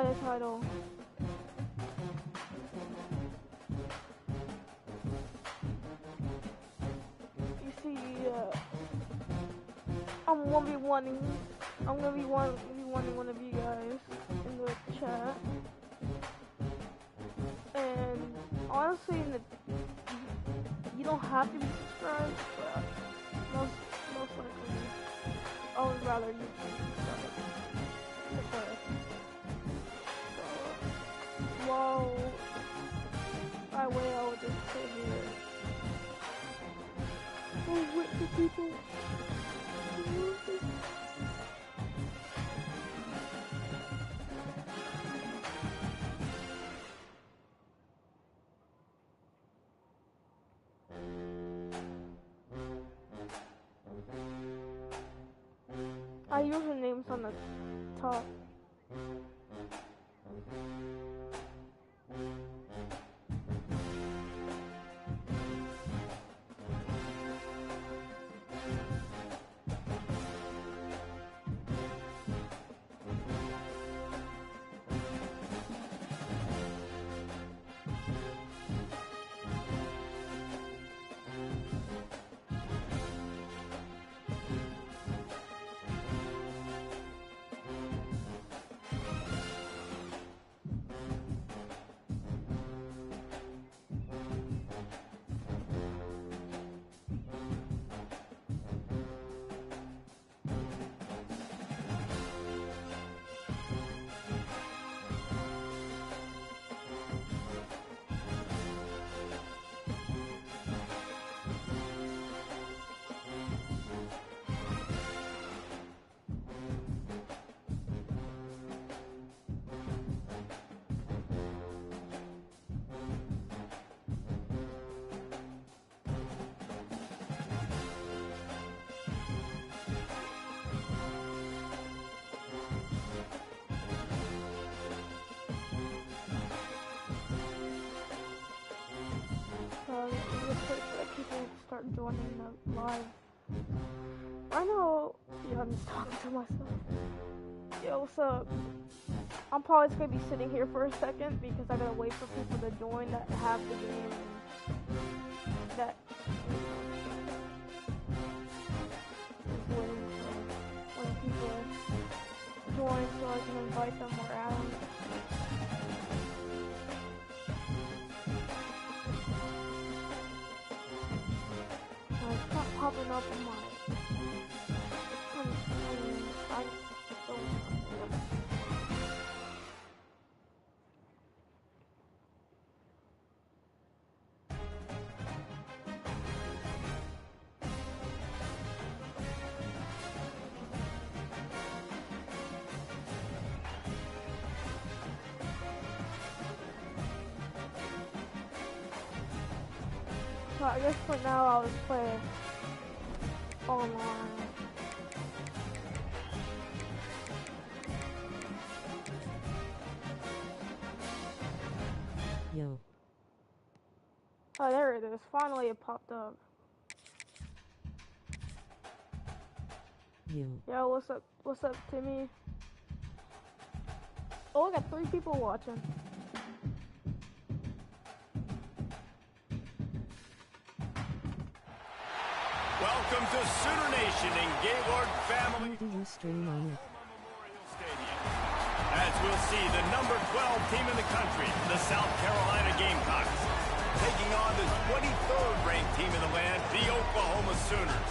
got a title. You see, I'm 1v1ing. I'm gonna be one of you guys in the chat. And honestly, you don't have to be subscribed, but most likely, I would rather you be subscribed. Okay. So, while I wait, I would just sit here. Oh, wait for people. Our username's on the top. Just wait for people to start joining the live. I know, yeah, I'm just talking to myself. Yo, what's up? I'm probably just gonna be sitting here for a second because I gotta wait for people to join that have the game and that just waiting for when people join so I can invite them around. It's not popping up on my screen. I don't know. So I guess for now I'll just play online. Yo. Oh, there it is. Finally it popped up. Yo. Yo, what's up? What's up, Timmy? Oh, I got 3 people watching. Welcome to Sooner Nation and Gaylord Family How do you stream on it? Memorial Stadium. As we'll see the number 12 team in the country, the South Carolina Gamecocks, taking on the 23rd ranked team in the land, the Oklahoma Sooners.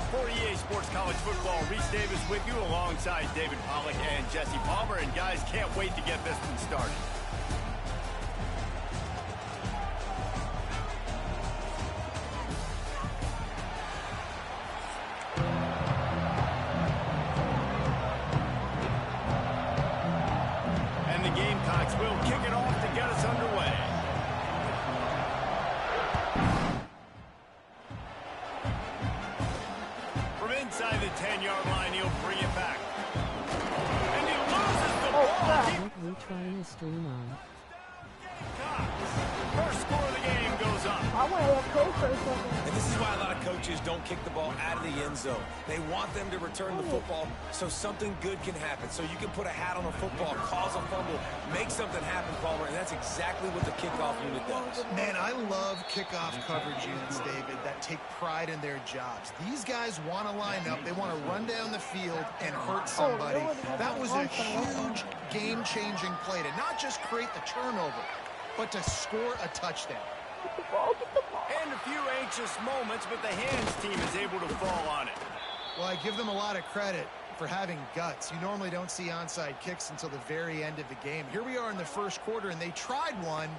For EA Sports College Football, Reese Davis with you alongside David Pollack and Jesse Palmer. And guys, can't wait to get this one started. And the Gamecocks will kick it off to get us underway. From inside the 10-yard line, he'll bring it back. And he loses the ball. What are we trying to stream on? Gamecocks. First score of the game goes up. I went okay for a second. And this is why a lot of coaches don't kick the ball out of the end zone. They want them to return the football so something good can happen. So you can put a hat on a football, cause a fumble, make something happen, Palmer, and that's exactly what the kickoff unit does. Man, I love kickoff coverage units, David, that take pride in their jobs. These guys want to line up. They want to run down the field and hurt somebody. That was a huge game-changing play to not just create the turnover, but to score a touchdown. Get the ball, get the ball. And a few anxious moments, but the hands team is able to fall on it. Well, I give them a lot of credit for having guts. You normally don't see onside kicks until the very end of the game. Here we are in the first quarter, and they tried one,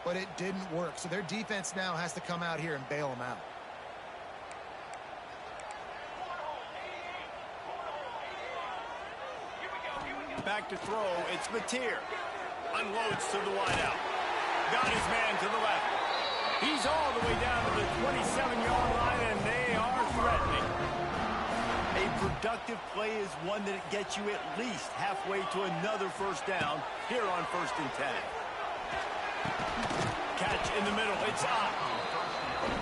but it didn't work. So their defense now has to come out here and bail them out. Back to throw, it's Mateer. Unloads to the wideout. Got his man to the left. He's all the way down to the 27-yard line, and they are threatening. A productive play is one that gets you at least halfway to another first down here on 1st and 10. Catch in the middle. It's up.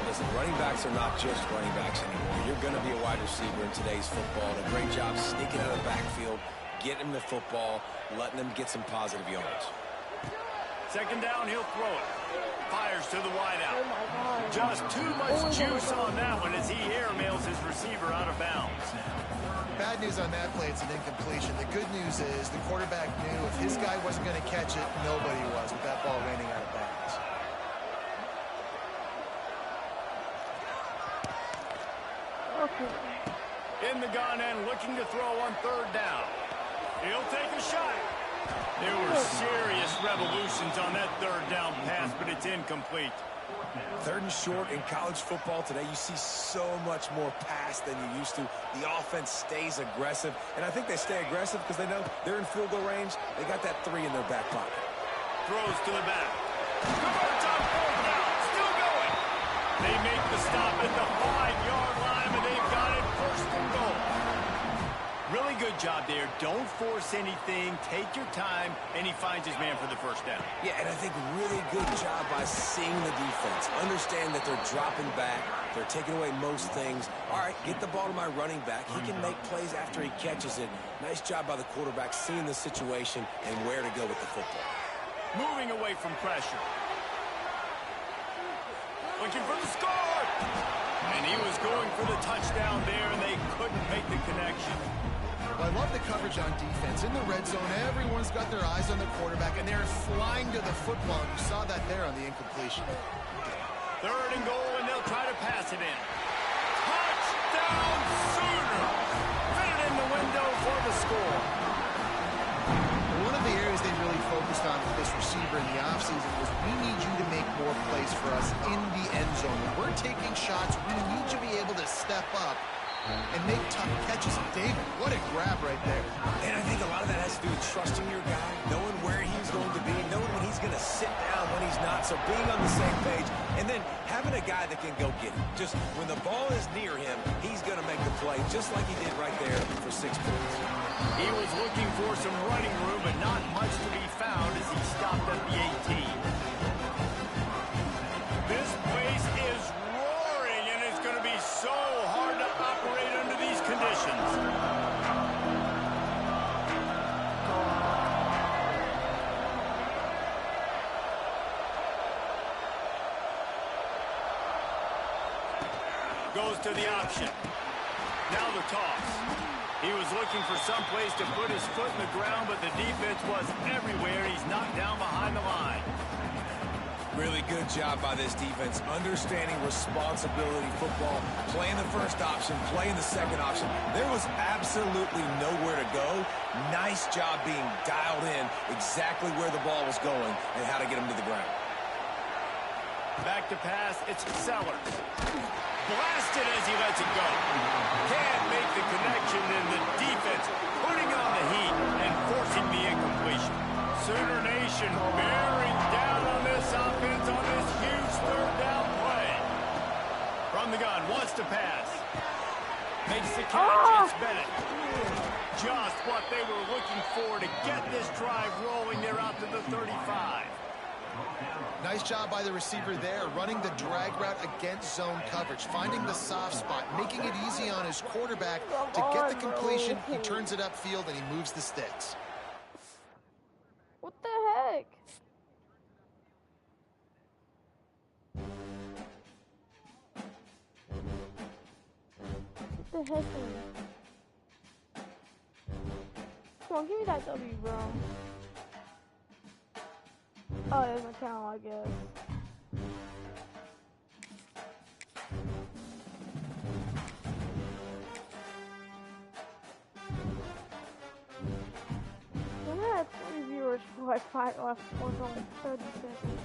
Listen, running backs are not just running backs anymore. You're going to be a wide receiver in today's football. And a great job sneaking out of the backfield, getting him the football, letting them get some positive yards. Second down, he'll throw it. Fires to the wideout. Oh my God. Just too much juice on that one as he airmails his receiver out of bounds. Bad news on that play, it's an incompletion. The good news is the quarterback knew if his guy wasn't going to catch it, nobody was with that ball raining out of bounds. Okay. In the gun and looking to throw on 3rd down. He'll take a shot. There were serious revolutions on that 3rd down pass, but it's incomplete. 3rd and short in college football today, you see so much more pass than you used to. The offense stays aggressive, and I think they stay aggressive because they know they're in field goal range. They got that 3 in their back pocket. Throws to the back. Converts on 4th down. Still going. They make the stop at the 5-yard line, and they've got it 1st and goal. Really good job there. Don't force anything. Take your time, and he finds his man for the 1st down. Yeah, and I think really good job by seeing the defense. Understand that they're dropping back. They're taking away most things. All right, get the ball to my running back. He can make plays after he catches it. Nice job by the quarterback seeing the situation and where to go with the football. Moving away from pressure. Looking for the score. And he was going for the touchdown there, and they couldn't make the connection. Well, I love the coverage on defense. In the red zone, everyone's got their eyes on the quarterback, and they're flying to the football. You saw that there on the incompletion. 3rd and goal, and they'll try to pass it in. Touchdown, Sooner! Fit it in the window for the score. One of the areas they really focused on with this receiver in the offseason was we need you to make more plays for us in the end zone. When we're taking shots, we need you to be able to step up and make tough catches. David, what a grab right there. And I think a lot of that has to do with trusting your guy, knowing where he's going to be, knowing when he's going to sit down, when he's not, so being on the same page, and then having a guy that can go get it. Just when the ball is near him, he's going to make the play, just like he did right there for 6 points. He was looking for some running room, but not much to be found as he stopped at the 18. This place is roaring, and it's going to be so hard to operate under these conditions. Goes to the option. Now the toss. He was looking for some place to put his foot in the ground, but the defense was everywhere. He's knocked down behind the line. Really good job by this defense, understanding responsibility football, playing the first option, playing the second option. There was absolutely nowhere to go. Nice job being dialed in exactly where the ball was going and how to get him to the ground. Back to pass, it's Sellers. Blasted as he lets it go. Can't make the connection, and the defense putting on the heat and forcing the incompletion. Sooner Nation bearing down on this offense on this huge 3rd down play. From the gun, wants to pass. Makes the catch, it's Bennett. Just what they were looking for to get this drive rolling. They're out to the 35. Nice job by the receiver there, running the drag route against zone coverage, finding the soft spot, making it easy on his quarterback to get the completion. He turns it upfield, and he moves the sticks. What the heck? What the heck? Come on, give me that W, bro. Oh, it doesn't count, I guess. I had 20 viewers for like 5 or 30 seconds.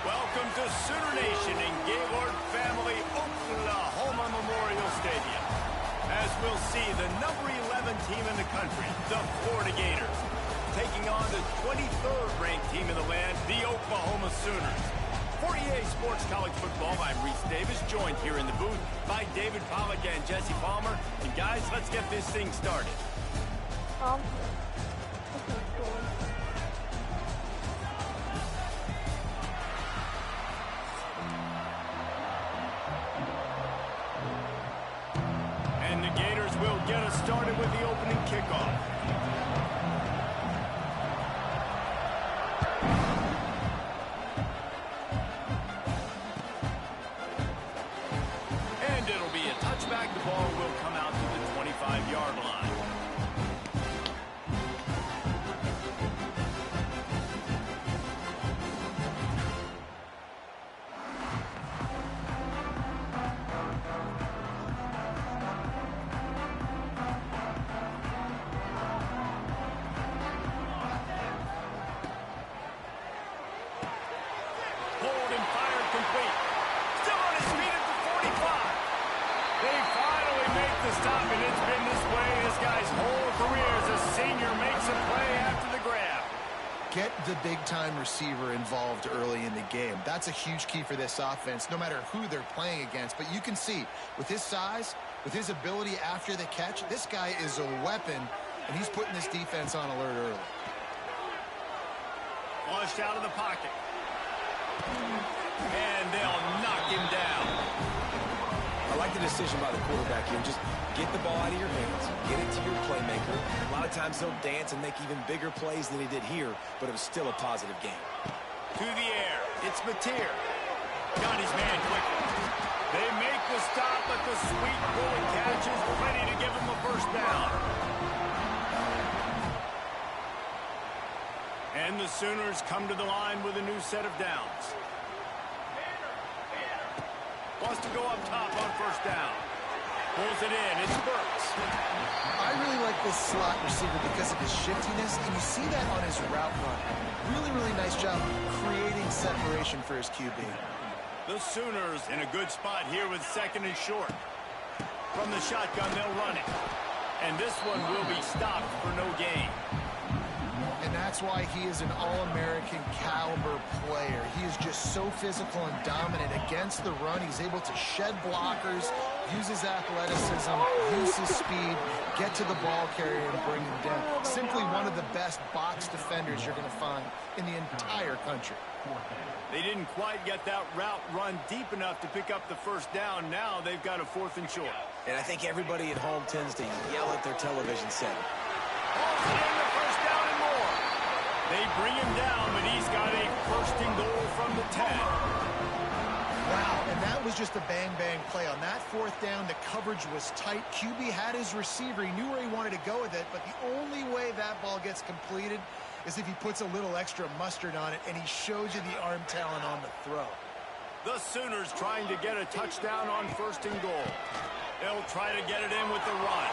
Welcome to Sooner Nation in Gaylord Family Oklahoma Memorial Stadium. As we'll see, the number 11 team in the country, the Florida Gators, taking on the 23rd ranked team in the land, the Oklahoma Sooners. For EA Sports College Football, I'm Reese Davis, joined here in the booth by David Pollack and Jesse Palmer. And guys, let's get this thing started. And the Gators will get us started with the opening kickoff. And it'll be a touchback. The ball will come out to the 25-yard line. Hold and fired complete. Still on his feet at the 45. They finally make the stop, and it's been this way this guy's whole career as a senior makes a play after the grab. Get the big-time receiver involved early in the game. That's a huge key for this offense, no matter who they're playing against. But you can see, with his size, with his ability after the catch, this guy is a weapon, and he's putting this defense on alert early. Flushed out of the pocket. And they'll knock him down. I like the decision by the quarterback here. Just get the ball out of your hands. Get it to your playmaker. A lot of times he'll dance and make even bigger plays than he did here, but it was still a positive game. To the air. It's Mateer. Got his man quickly. They make the stop, but the sweet bullet catch is ready to give him a first down. And the Sooners come to the line with a new set of downs. Wants to go up top on first down. Pulls it in. It's Burks. I really like this slot receiver because of his shiftiness, and you see that on his route run. Really, really nice job creating separation for his QB. The Sooners in a good spot here with second and short. From the shotgun, they'll run it. And this one will be stopped for no gain. And that's why he is an all-American caliber player. He is just so physical and dominant against the run. He's able to shed blockers, use his athleticism, use his speed, get to the ball carrier and bring him down. Simply one of the best box defenders you're going to find in the entire country. They didn't quite get that route run deep enough to pick up the first down. Now they've got a 4th and short. And I think everybody at home tends to yell at their television set. They bring him down, but he's got a 1st and goal from the 10. Wow, and that was just a bang-bang play. On that 4th down, the coverage was tight. QB had his receiver. He knew where he wanted to go with it, but the only way that ball gets completed is if he puts a little extra mustard on it, and he shows you the arm talent on the throw. The Sooners trying to get a touchdown on 1st and goal. They'll try to get it in with the run.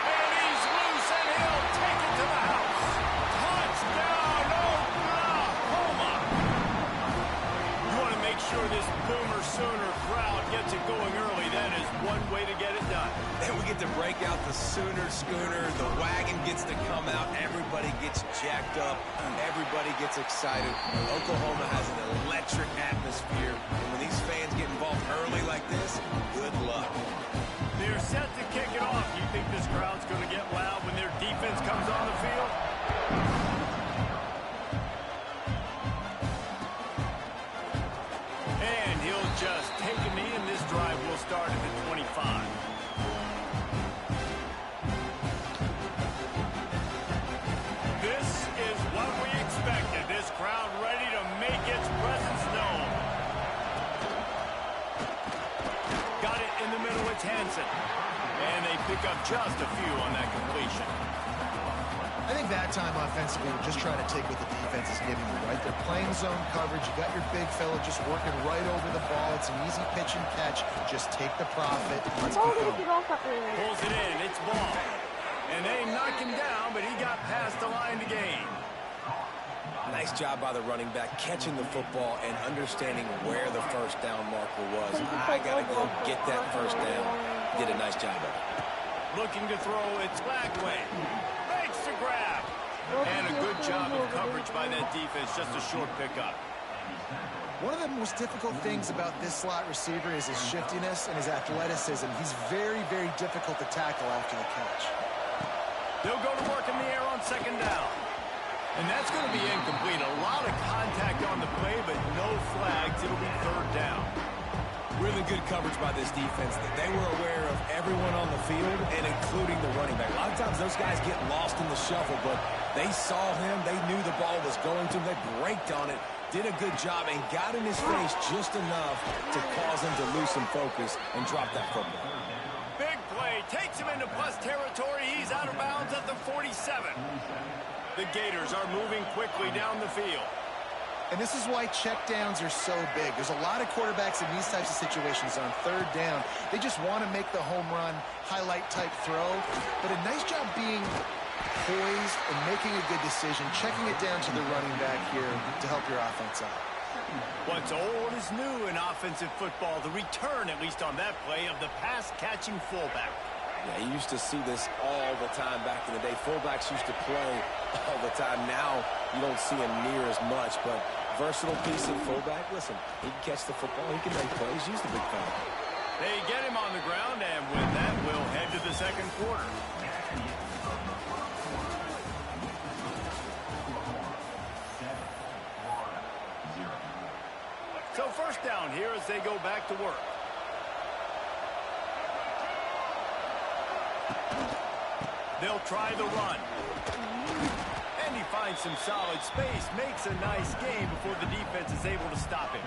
And he's loose, and he'll take it to the house. Touchdown, Oklahoma! You want to make sure this Boomer Sooner crowd gets it going early. That is one way to get it done. And we get to break out the Sooner schooner. The wagon gets to come out. Everybody gets jacked up. Everybody gets excited. Oklahoma has an electric atmosphere. And when these fans get involved early like this, good luck. They're set to kick it off. You think this crowd's going to get pick up just a few on that completion. I think that time offensively, we're just trying to take what the defense is giving you, right? They're playing zone coverage. You got your big fella just working right over the ball. It's an easy pitch and catch. Just take the profit. Let's go. Pulls it in. It's ball. And they knock him down, but he got past the line to gain. Nice job by the running back, catching the football and understanding where the first down marker was. I got to go get that first down. Did a nice job of it. Looking to throw, it's Lagway. Makes the grab. And a good job of coverage by that defense, just a short pickup. One of the most difficult things about this slot receiver is his shiftiness and his athleticism. He's very, very difficult to tackle after the catch. They'll go to work in the air on second down. And that's going to be incomplete. A lot of contact on the play, but no flags. It'll be third down. Really good coverage by this defense. They were aware of everyone on the field and including the running back. A lot of times those guys get lost in the shuffle, but they saw him. They knew the ball was going to him. They braked on it, did a good job, and got in his face just enough to cause him to lose some focus and drop that football. Big play. Takes him into plus territory. He's out of bounds at the 47. The Gators are moving quickly down the field. And this is why checkdowns are so big. There's a lot of quarterbacks in these types of situations on third down. They just want to make the home run, highlight-type throw. But a nice job being poised and making a good decision, checking it down to the running back here to help your offense out. What's old is new in offensive football. The return, at least on that play, of the pass-catching fullback. Yeah, you used to see this all the time back in the day. Fullbacks used to play all the time. Now you don't see him near as much, but versatile piece of fullback. Listen, he can catch the football. He can make plays. Use the big fella. They get him on the ground, and with that, we'll head to the second quarter. So first down here as they go back to work. They'll try the run. And he finds some solid space, makes a nice gain before the defense is able to stop him.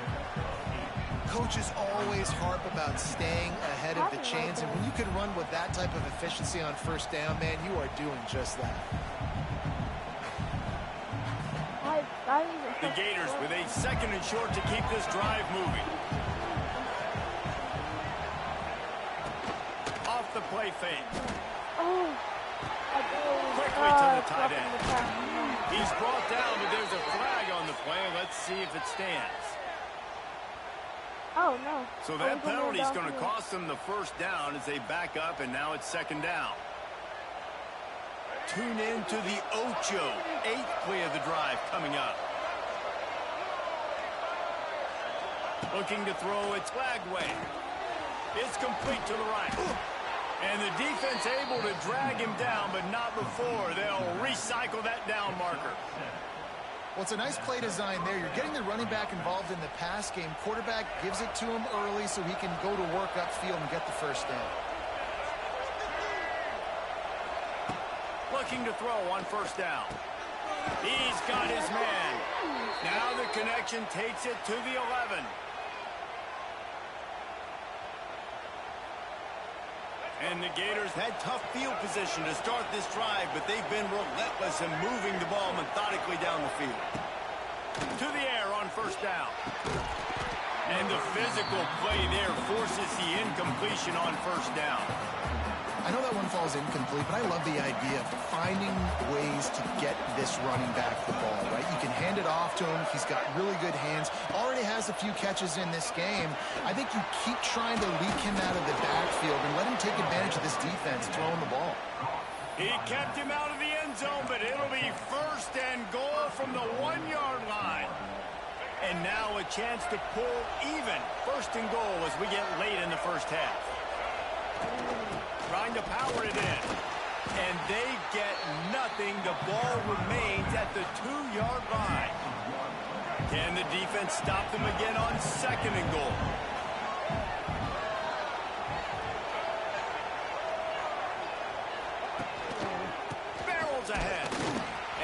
Coaches always harp about staying ahead of the chains, and when you can run with that type of efficiency on first down, man, you are doing just that. The Gators with a second and short to keep this drive moving. Off the play fake. Quickly to the tight end. He's brought down, but there's a flag on the play. Let's see if it stands. Oh, no. So that penalty is going to cost them the first down as they back up, and now it's second down. Tune in to the Ocho. 8th play of the drive coming up. Looking to throw, it's Lagway. It's complete to the right. And the defense able to drag him down, but not before they'll recycle that down marker. Well, it's a nice play design there. You're getting the running back involved in the pass game. Quarterback gives it to him early so he can go to work upfield and get the first down. Looking to throw on first down. He's got his man. Now the connection takes it to the 11. And the Gators had tough field position to start this drive, but they've been relentless in moving the ball methodically down the field. To the air on first down. And the physical play there forces the incompletion on first down. I know that one falls incomplete, but I love the idea of finding ways to get this running back the ball, right? You can hand it off to him. He's got really good hands. Already has a few catches in this game. I think you keep trying to leak him out of the backfield and let him take advantage of this defense throwing the ball. He kept him out of the end zone, but it'll be first and goal from the 1-yard line. And now a chance to pull even first and goal as we get late in the first half. Trying to power it in. And they get nothing. The ball remains at the 2-yard line. Can the defense stop them again on second and goal? Barrels ahead.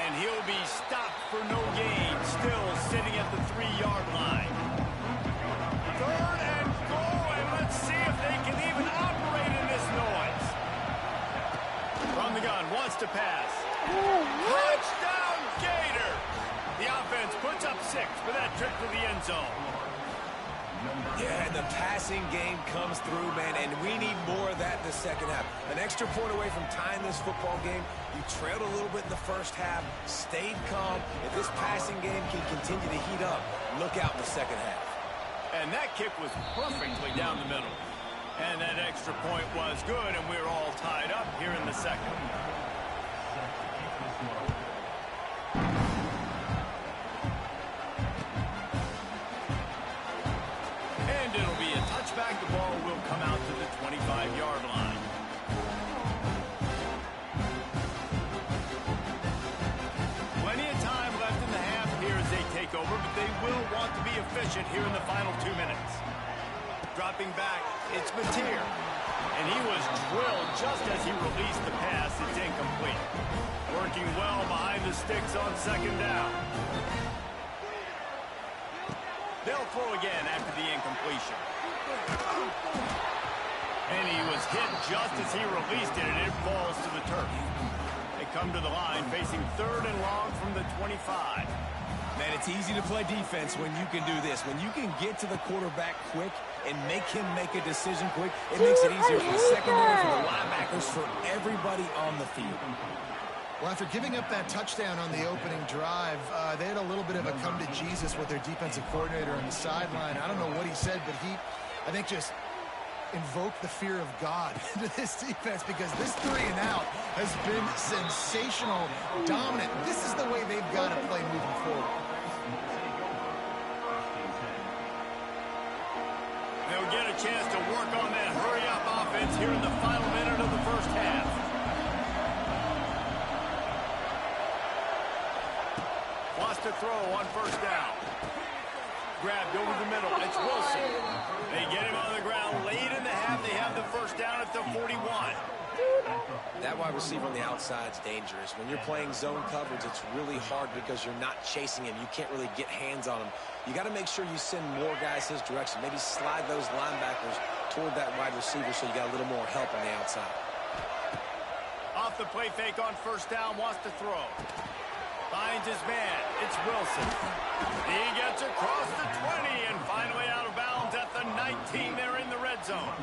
And he'll be stopped for no gain. Still sitting at the 3-yard line. Third and goal. And let's see if they can even operate in this noise. to pass. Touchdown, Gator! The offense puts up 6 for that trip to the end zone. Yeah, and the passing game comes through, man, and we need more of that in the second half. An extra point away from tying this football game. You trailed a little bit in the first half, stayed calm. If this passing game can continue to heat up, look out in the second half. And that kick was perfectly down the middle. And that extra point was good, and we're all tied up here in the second. And it'll be a touchback. The ball will come out to the 25-yard line. Plenty of time left in the half here as they take over, but they will want to be efficient here in the final 2 minutes. Dropping back, it's Mateer. And he was drilled just as he released the pass. It's incomplete. Working well behind the sticks on second down. They'll throw again after the incompletion. And he was hit just as he released it, and it falls to the turf. They come to the line facing 3rd and long from the 25. Man, it's easy to play defense when you can do this. When you can get to the quarterback quick and make him make a decision quick, it makes it easier for the secondary, for the linebackers, for everybody on the field. Well, after giving up that touchdown on the opening drive, they had a little bit of a come to Jesus with their defensive coordinator on the sideline. I don't know what he said, but he, I think, just invoked the fear of God into this defense, because this 3 and out has been sensational, dominant. This is the way they've got to play moving forward. They'll get a chance to work on that hurry-up offense here in the final minute of the first half. Wants to throw on first down. Grabbed over the middle. It's Wilson. They get him on the ground late in the half. They have the first down at the 41. That wide receiver on the outside is dangerous. When you're playing zone coverage, it's really hard because you're not chasing him. You can't really get hands on him. You got to make sure you send more guys his direction. Maybe slide those linebackers toward that wide receiver so you got a little more help on the outside. Off the play fake on first down, wants to throw. Finds his man. It's Wilson. He gets across the 20 and finally out of bounds at the 19. They're in the red zone.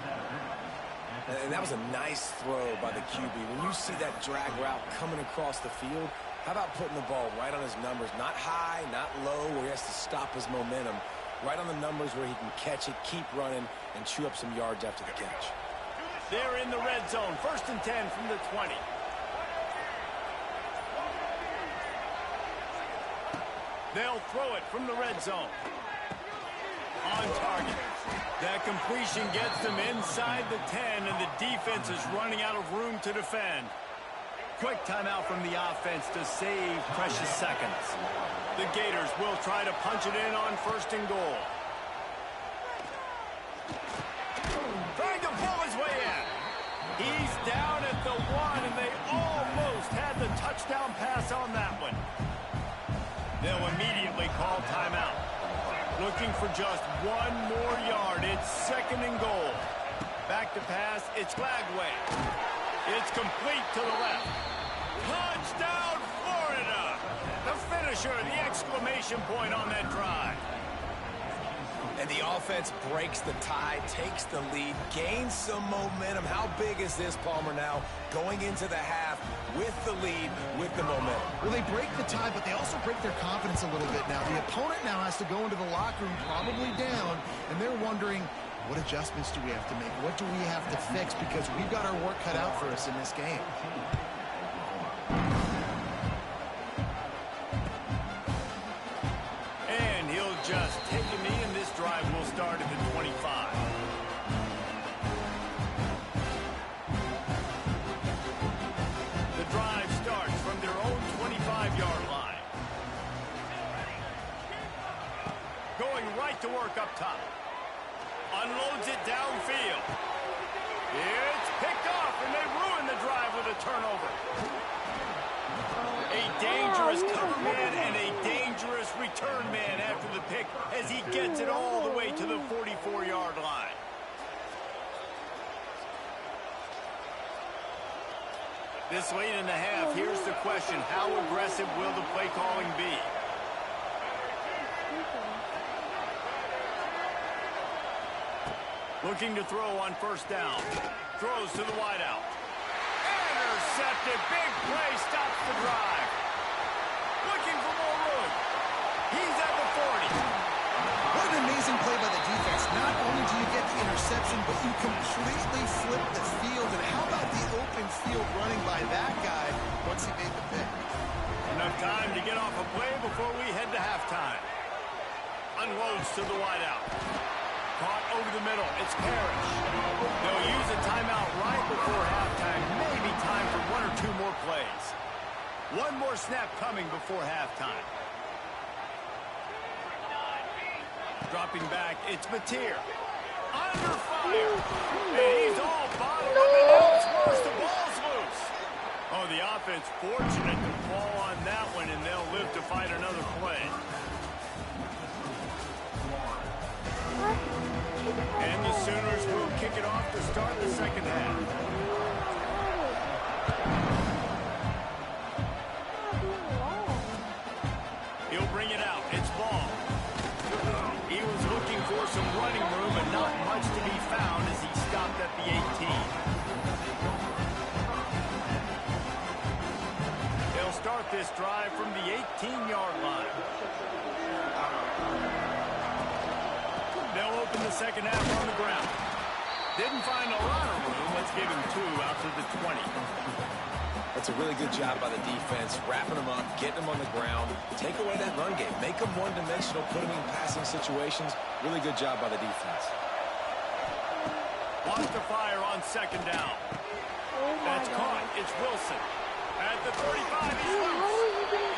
And that was a nice throw by the QB. When you see that drag route coming across the field, how about putting the ball right on his numbers? Not high, not low, where he has to stop his momentum. Right on the numbers where he can catch it, keep running, and chew up some yards after the catch. They're in the red zone. 1st and 10 from the 20. They'll throw it from the red zone. On target. That completion gets them inside the 10, and the defense is running out of room to defend. Quick timeout from the offense to save precious seconds. The Gators will try to punch it in on 1st and goal. Trying to pull his way in. He's down at the 1, and they almost had the touchdown pass on that one. They'll immediately call timeout. Looking for just 1 more yard. It's 2nd and goal. Back to pass. It's Glagway. It's complete to the left. Touchdown, Florida! The finisher, the exclamation point on that drive. And the offense breaks the tie, takes the lead, gains some momentum. How big is this, Palmer, now going into the half with the lead, with the momentum? Well, they break the tie, but they also break their confidence a little bit now. The opponent now has to go into the locker room probably down, and they're wondering, what adjustments do we have to make? What do we have to fix? Because we've got our work cut out for us in this game. And he'll just take a knee, and this drive will start at the 25. The drive starts from their own 25-yard line. Going right to work up top. Unloads it downfield. It's picked off, and they ruin the drive with a turnover. A dangerous cover man and a dangerous return man after the pick as he gets it all the way to the 44-yard line. This late in the half, here's the question. How aggressive will the play calling be? Looking to throw on first down. Throws to the wideout. Intercepted. Big play stops the drive. Looking for more room. He's at the 40. What an amazing play by the defense. Not only do you get the interception, but you completely flip the field. And how about the open field running by that guy once he made the pick? Enough time to get off a play before we head to halftime. Unloads to the wideout. Caught over the middle. It's Parrish. They'll use a timeout right before halftime. Maybe time for one or two more plays. One more snap coming before halftime. Dropping back, it's Mateer. Under fire. And he's all bottled up, and now it's worse. The ball's loose. Oh, the offense fortunate to fall on that one, and they'll live to fight another play. And the Sooners will kick it off to start the second half. He'll bring it out. It's Ball. He was looking for some running room and not much to be found as he stopped at the 18. They'll start this drive from the 18-yard line. They'll open the second half on the ground. Didn't find a lot of room. Let's give him 2 out to the 20. That's a really good job by the defense, wrapping them up, getting them on the ground, take away that run game, make them one-dimensional, put them in passing situations. Really good job by the defense. Lost the fire on second down. That's caught. It's Wilson. At the 35, he's loose.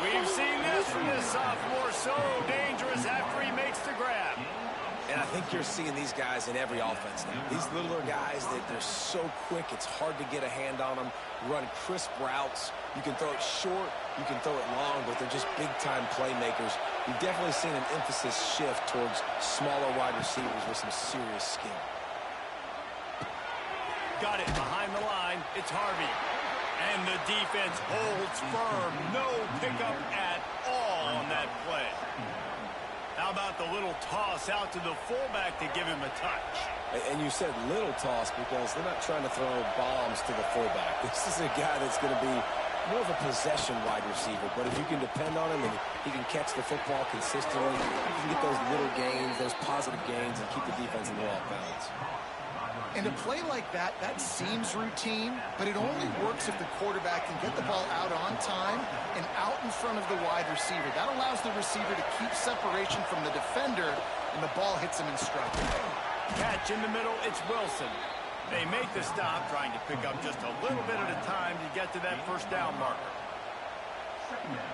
We've seen this from this sophomore. So dangerous after he makes the grab. And I think you're seeing these guys in every offense now. These littler guys, they're so quick, it's hard to get a hand on them, run crisp routes. You can throw it short, you can throw it long, but they're just big-time playmakers. You've definitely seen an emphasis shift towards smaller wide receivers with some serious skill. Got it behind the line. It's Harvey. And the defense holds firm. No pickup at all on that play. How about the little toss out to the fullback to give him a touch? And you said little toss because they're not trying to throw bombs to the fullback. This is a guy that's going to be more of a possession wide receiver. But if you can depend on him and he can catch the football consistently, you can get those little gains, those positive gains, and keep the defense in the off balance. And a play like that, that seems routine, but it only works if the quarterback can get the ball out on time and out in front of the wide receiver. That allows the receiver to keep separation from the defender, and the ball hits him in stride. Catch in the middle, it's Wilson. They make the stop, trying to pick up just a little bit at a time to get to that first down marker.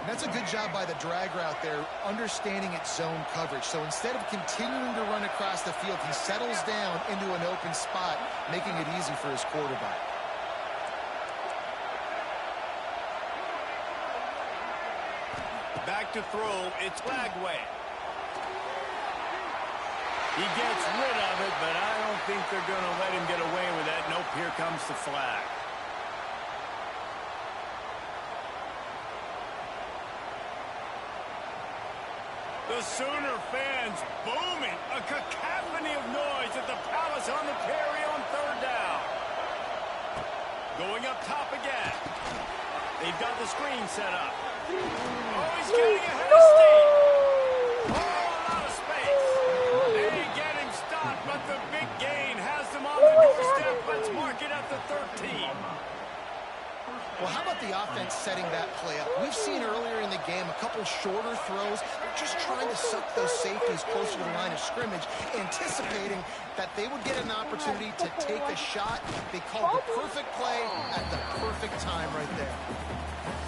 That's a good job by the drag route there, understanding its zone coverage. So instead of continuing to run across the field, he settles down into an open spot, making it easy for his quarterback. Back to throw, it's Lagway. He gets rid of it, but I don't think they're going to let him get away with that. Nope, here comes the flag. The Sooner fans booming, a cacophony of noise at the Palace on the Prairie on third down. Going up top again. They've got the screen set up. Oh, he's getting ahead of steam. Oh, out of space. They get him stopped, but the big gain has them on the doorstep. Let's mark it at the 13. Well, how about the offense setting that play up? We've seen earlier in the game a couple shorter throws. They're just trying to suck those safeties closer to the line of scrimmage, anticipating that they would get an opportunity to take a shot. They called the perfect play at the perfect time right there.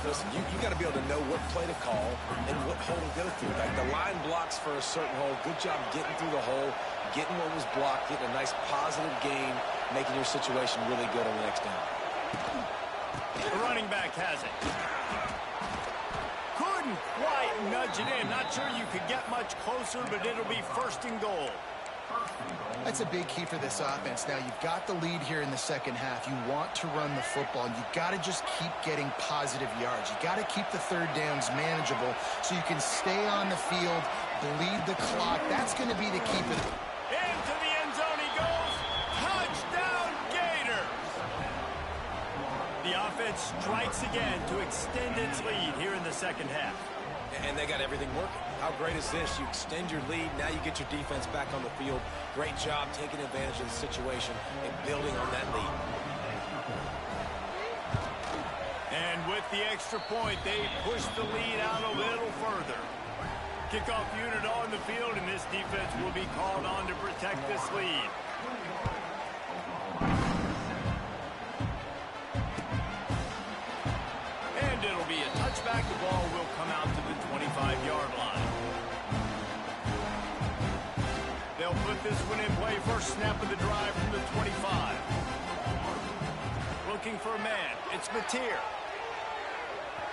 Listen, you got to be able to know what play to call and what hole to go through. Like the line blocks for a certain hole. Good job getting through the hole, getting what was blocked, getting a nice positive gain, making your situation really good on the next down. The running back has it. Couldn't quite nudge it in. Not sure you could get much closer, but it'll be first and goal. That's a big key for this offense. Now, you've got the lead here in the second half. You want to run the football, and you've got to just keep getting positive yards. You've got to keep the third downs manageable so you can stay on the field, bleed the clock. That's going to be the key for the... Into the end zone he goes. Touchdown, Gators! The offense strikes again to extend its lead here in the second half. And they got everything working. How great is this? You extend your lead. Now you get your defense back on the field. Great job taking advantage of the situation and building on that lead. And with the extra point, they push the lead out a little further. Kickoff unit on the field, and this defense will be called on to protect this lead. And it'll be a touchback. The ball will come out to the 25-yard line. They'll put this one in play. First snap of the drive from the 25. Looking for a man. It's Mateer.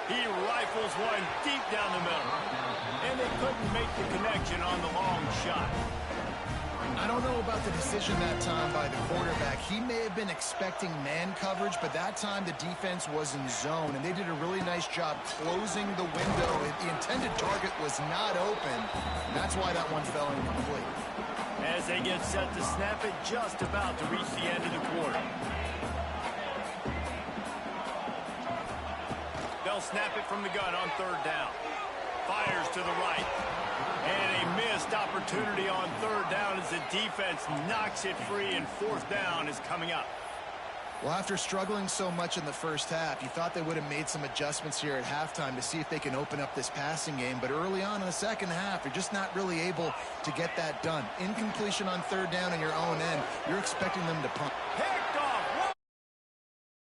He rifles one deep down the middle. And they couldn't make the connection on the long shot. I don't know about the decision that time by the quarterback. He may have been expecting man coverage, but that time the defense was in zone, and they did a really nice job closing the window. The intended target was not open. That's why that one fell incomplete. As they get set to snap it, just about to reach the end of the quarter. They'll snap it from the gun on third down. Fires to the right. And a missed opportunity on third down as the defense knocks it free, and fourth down is coming up. Well, after struggling so much in the first half, you thought they would have made some adjustments here at halftime to see if they can open up this passing game. But early on in the second half, you're just not really able to get that done. Incompletion on third down in your own end. You're expecting them to punt. Picked